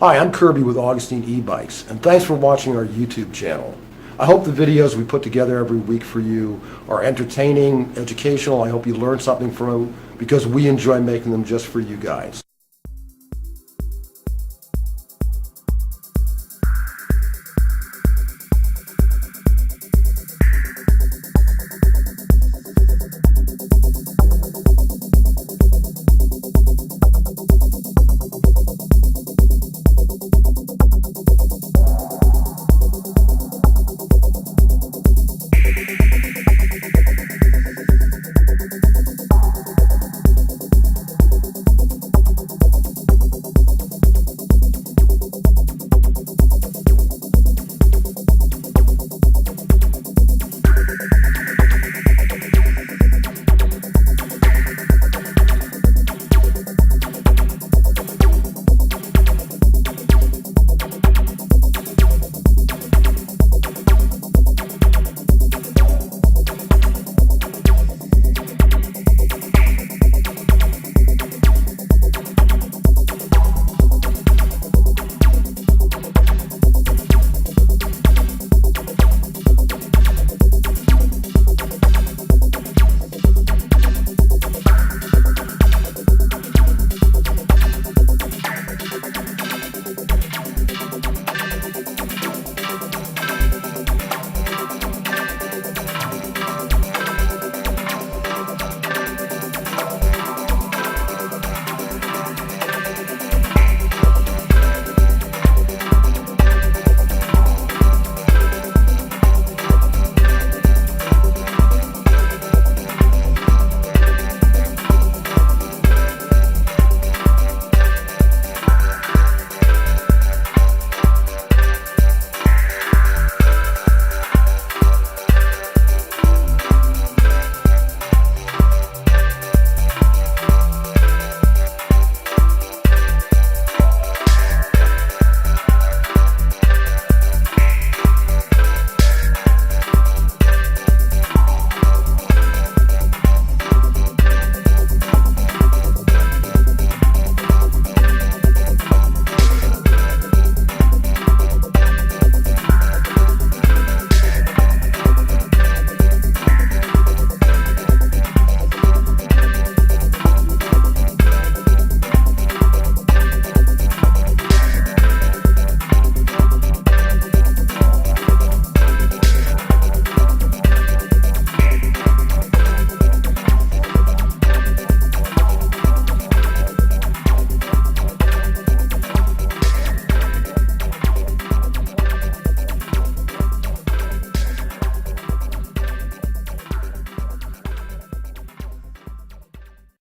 Hi, I'm Kirby with Augustine E-Bikes, and thanks for watching our YouTube channel. I hope the videos we put together every week for you are entertaining, educational. I hope you learn something from them because we enjoy making them just for you guys.